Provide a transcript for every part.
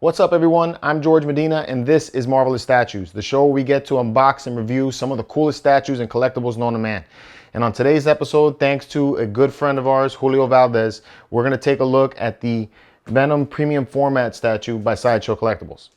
What's up everyone, I'm George Medina and this is Marvelous Statues, the show where we get to unbox and review some of the coolest statues and collectibles known to man. And on today's episode, thanks to a good friend of ours, Julio Valdez, we're going to take a look at the Venom Premium Format statue by Sideshow Collectibles.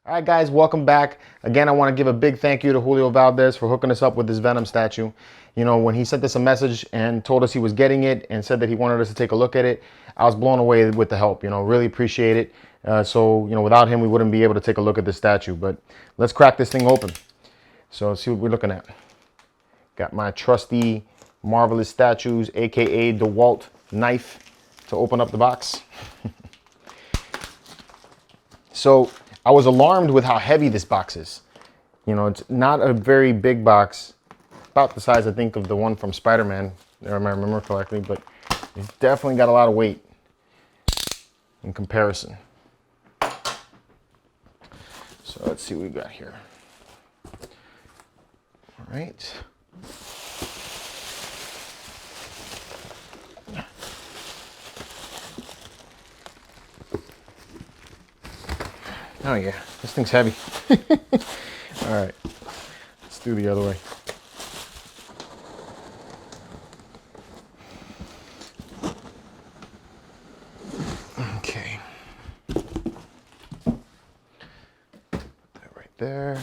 All right, guys, welcome back. Again, I want to give a big thank you to Julio Valdez for hooking us up with this Venom statue. You know, when he sent us a message and told us he was getting it and said that he wanted us to take a look at it, I was blown away with the help. You know, really appreciate it. So, you know, without him, we wouldn't be able to take a look at this statue. But let's crack this thing open. So let's see what we're looking at. Got my trusty Marvelous Statues, aka DeWalt knife, to open up the box. So I was alarmed with how heavy this box is. You know, it's not a very big box, about the size, I think, of the one from Spider-Man, if I remember correctly, but it's definitely got a lot of weight in comparison. So let's see what we got here. All right. Oh yeah, this thing's heavy. All right, let's do the other way. Okay. Put that right there.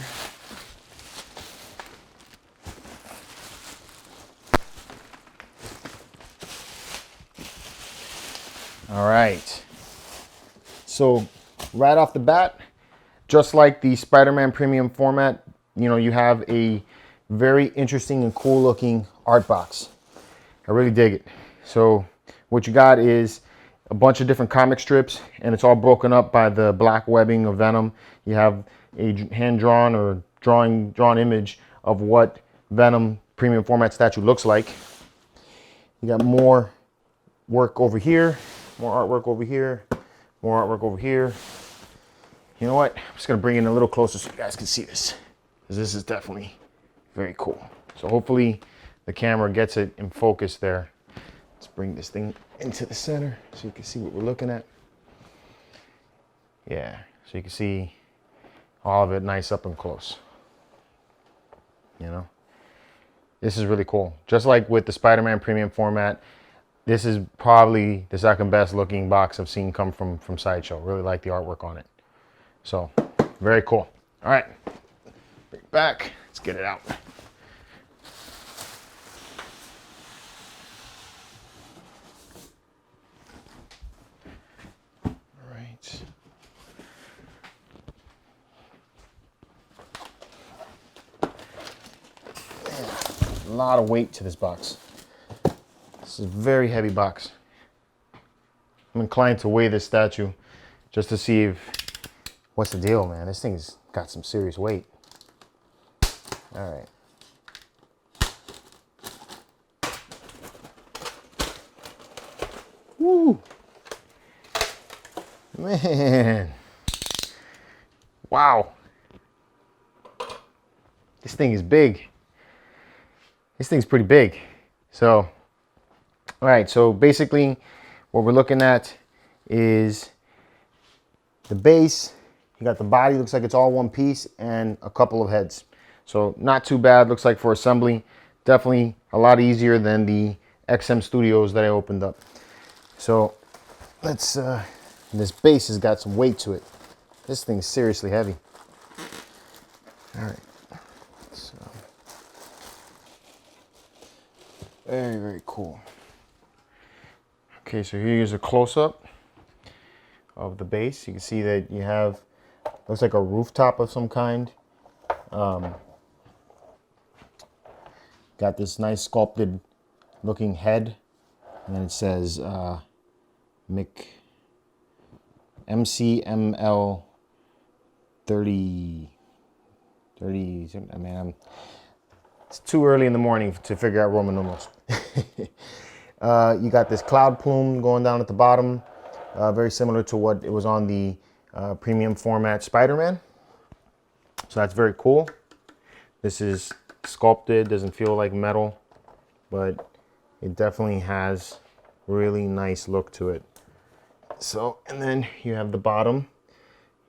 All right. So right off the bat, just like the Spider-Man Premium Format, you know, you have a very interesting and cool looking art box. I really dig it. So what you got is a bunch of different comic strips, and it's all broken up by the black webbing of Venom. You have a hand-drawn or drawn image of what Venom Premium Format statue looks like. You got more work over here, more artwork over here, more artwork over here. You know what? I'm just going to bring it in a little closer so you guys can see this, because this is definitely very cool. So hopefully the camera gets it in focus there. Let's bring this thing into the center so you can see what we're looking at. Yeah, so you can see all of it nice up and close. You know, this is really cool. Just like with the Spider-Man Premium Format, this is probably the second best looking box I've seen come from Sideshow. Really like the artwork on it. So, very cool. All right, bring it back. Let's get it out. All right. Man, a lot of weight to this box. This is a very heavy box. I'm inclined to weigh this statue just to see if what's the deal, man? This thing's got some serious weight. All right. Woo! Man. Wow. This thing is big. This thing's pretty big. So, all right, so basically what we're looking at is the base. You got the body, looks like it's all one piece, and a couple of heads. So not too bad, looks like for assembly. Definitely a lot easier than the XM Studios that I opened up. So let's, this base has got some weight to it. This thing's seriously heavy. All right, so very, very cool. Okay, so here's a close-up of the base. You can see that you have, looks like a rooftop of some kind. Got this nice sculpted looking head, and then it says MCML 30. I mean, it's too early in the morning to figure out Roman numerals. You got this cloud plume going down at the bottom. very similar to what it was on the premium format Spider-Man. So that's very cool. This is sculpted, doesn't feel like metal, but it definitely has really nice look to it. So, and then you have the bottom,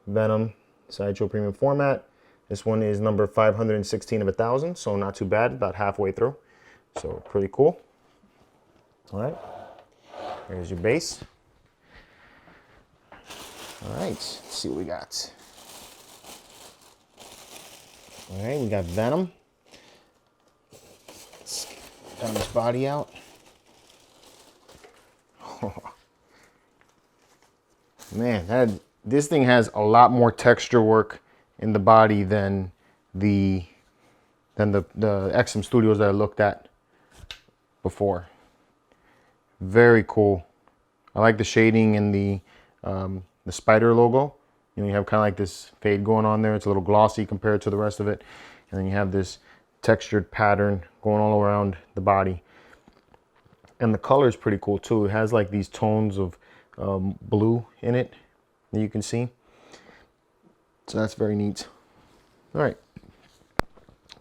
Venom, Sideshow Premium Format. This one is number 516 of 1,000, so not too bad, about halfway through. So pretty cool. All right, here's your base. All right, let's see what we got. All right, we got Venom. Let's get his body out. Oh. Man, this thing has a lot more texture work in the body than the XM Studios that I looked at before. Very cool. I like the shading and the spider logo. You know, you have kind of like this fade going on there. It's a little glossy compared to the rest of it. And then you have this textured pattern going all around the body. And the color is pretty cool too. It has like these tones of blue in it that you can see. So that's very neat. All right,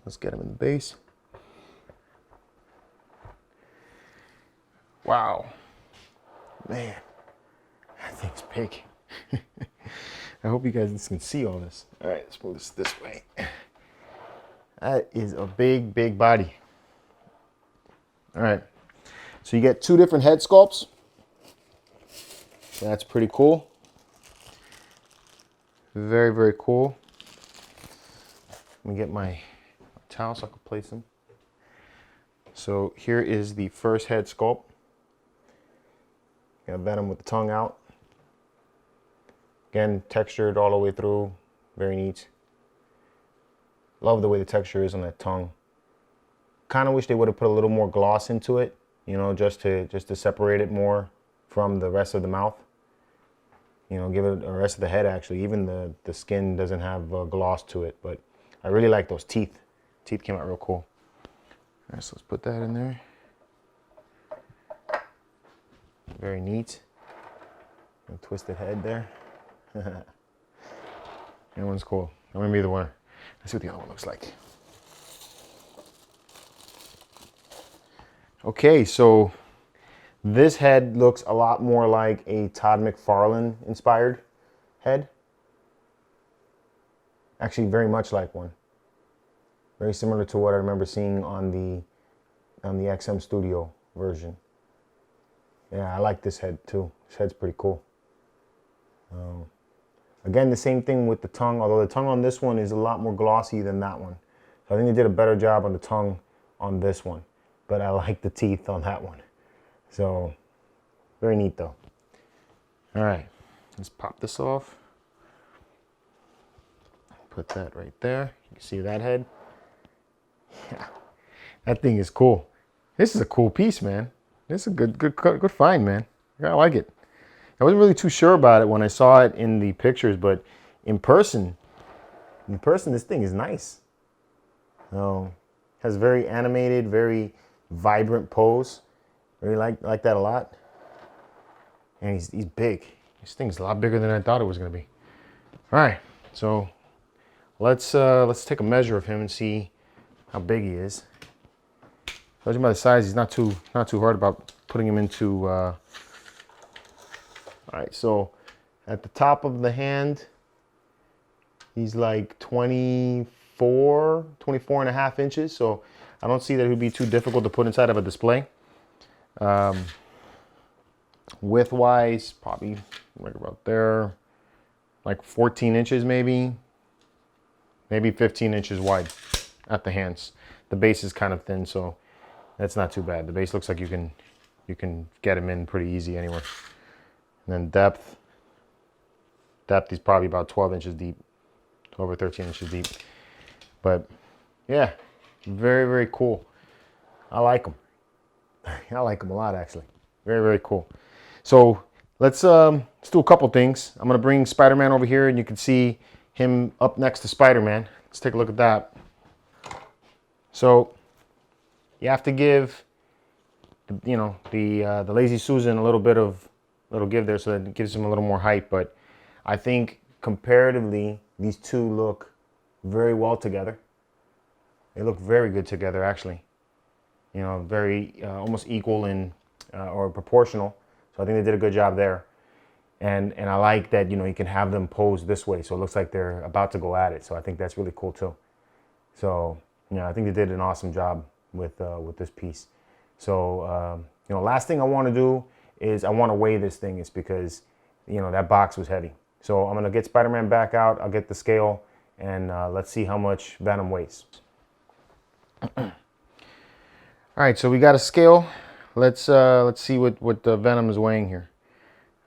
let's get him in the base. Wow, man, that thing's big. I hope you guys can see all this. All right, let's move this way. That is a big, big body. All right, so you get two different head sculpts. So that's pretty cool. Very, very cool. Let me get my towel so I can place them. So here is the first head sculpt. Got Venom with the tongue out. Again, textured all the way through. Very neat. Love the way the texture is on that tongue. Kind of wish they would have put a little more gloss into it, you know, just to separate it more from the rest of the mouth. You know, give it the rest of the head actually. Even the skin doesn't have gloss to it, but I really like those teeth. Teeth came out real cool. All right, so let's put that in there. Very neat. And twisted head there. That one's cool. I'm gonna be the winner. Let's see what the other one looks like. Okay, so this head looks a lot more like a Todd McFarlane inspired head. Actually, very much like one. Very similar to what I remember seeing on the XM Studio version. Yeah, I like this head too. This head's pretty cool. Again, the same thing with the tongue, although the tongue on this one is a lot more glossy than that one. So I think they did a better job on the tongue on this one, but I like the teeth on that one. So, very neat though. All right, let's pop this off. Put that right there. You can see that head. Yeah, that thing is cool. This is a cool piece, man. This is a good find, man. I like it. I wasn't really too sure about it when I saw it in the pictures, but in person, this thing is nice. Has very animated, very vibrant pose. Really like that a lot. And he's big. This thing's a lot bigger than I thought it was gonna be. All right, so let's take a measure of him and see how big he is. Judging by the size, he's not too hard about putting him into. All right, so at the top of the hand, he's like 24 and a half inches. So I don't see that it would be too difficult to put inside of a display. Width-wise, probably right about there, like 14 inches maybe 15 inches wide at the hands. The base is kind of thin, so that's not too bad. The base looks like you can get him in pretty easy anywhere. And then depth is probably about 12 inches deep, 12 or 13 inches deep. But yeah, very, very cool. I like them. I like them a lot, actually. Very, very cool. So let's do a couple things. I'm gonna bring Spider-Man over here, and you can see him up next to Spider-Man. Let's take a look at that. So you have to give, the Lazy Susan a little bit of little give there, so that it gives him a little more height. But I think comparatively, these two look very well together. They look very good together, actually. You know, very almost equal in or proportional. So I think they did a good job there. And I like that, you know, you can have them posed this way, so it looks like they're about to go at it. So I think that's really cool too. So yeah, I think they did an awesome job with this piece. So you know, last thing I want to do is I want to weigh this thing, is because, you know, that box was heavy. So I'm gonna get Spider-Man back out. I'll get the scale, and let's see how much Venom weighs. All right, so we got a scale. Let's see what the Venom is weighing here.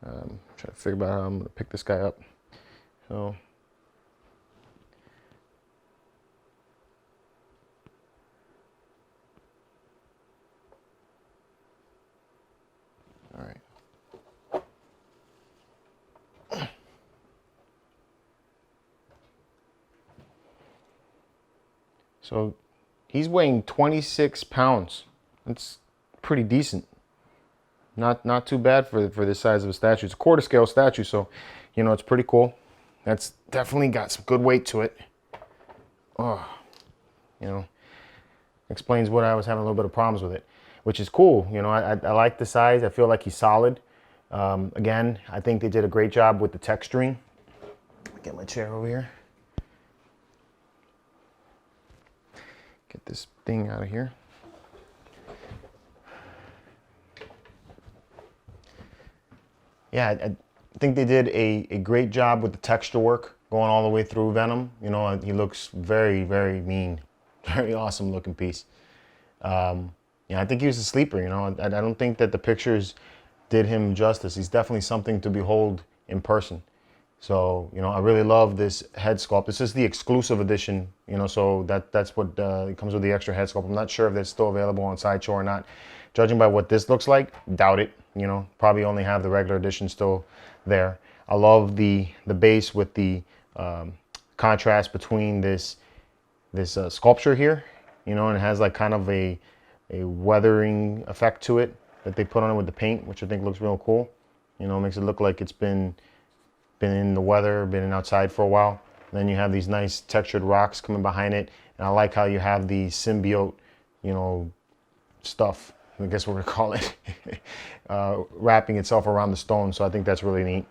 Try to figure out how I'm gonna pick this guy up. So all right. So he's weighing 26 pounds. That's pretty decent. Not too bad for the size of a statue. It's a quarter scale statue, so, you know, it's pretty cool. That's definitely got some good weight to it. Oh, you know, explains what I was having a little bit of problems with it, which is cool. You know, I like the size. I feel like he's solid. Again, I think they did a great job with the texturing. Get my chair over here. Get this thing out of here. Yeah, I think they did a great job with the texture work going all the way through Venom. You know, he looks very, very mean. Very awesome looking piece. Yeah, I think he was a sleeper, you know. I don't think that the pictures did him justice. He's definitely something to behold in person. So, you know, I really love this head sculpt. This is the exclusive edition, you know, so that's what it comes with, the extra head sculpt. I'm not sure if that's still available on Sideshow or not. Judging by what this looks like, doubt it. You know, probably only have the regular edition still there. I love the base with the contrast between this sculpture here, you know, and it has like kind of a weathering effect to it that they put on it with the paint, which I think looks real cool. You know, makes it look like it's been in the weather, been outside for a while. And then you have these nice textured rocks coming behind it, and I like how you have the symbiote, you know, stuff, I guess we're gonna call it, wrapping itself around the stone. So I think that's really neat.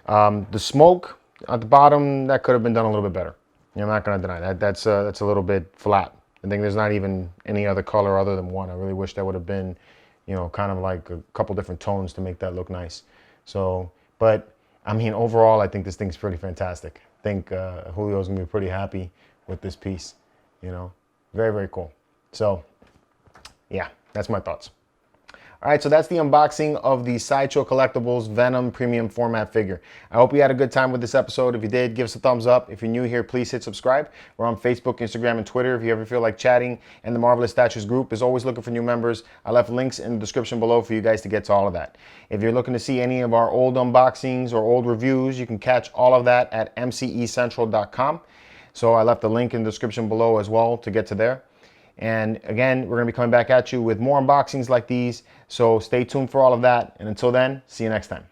The smoke at the bottom, that could have been done a little bit better. I'm not gonna deny that. That's a little bit flat. I think there's not even any other color other than one. I really wish that would have been, you know, kind of like a couple different tones to make that look nice. So, but I mean, overall, I think this thing's pretty fantastic. I think Julio's gonna be pretty happy with this piece. You know, very, very cool. So, yeah, that's my thoughts. All right, so that's the unboxing of the Sideshow Collectibles Venom Premium Format Figure. I hope you had a good time with this episode. If you did, give us a thumbs up. If you're new here, please hit subscribe. We're on Facebook, Instagram, and Twitter if you ever feel like chatting. And the Marvelous Statues group is always looking for new members. I left links in the description below for you guys to get to all of that. If you're looking to see any of our old unboxings or old reviews, you can catch all of that at mcecentral.com. So I left a link in the description below as well to get to there. And again, we're going to be coming back at you with more unboxings like these. So stay tuned for all of that. And until then, see you next time.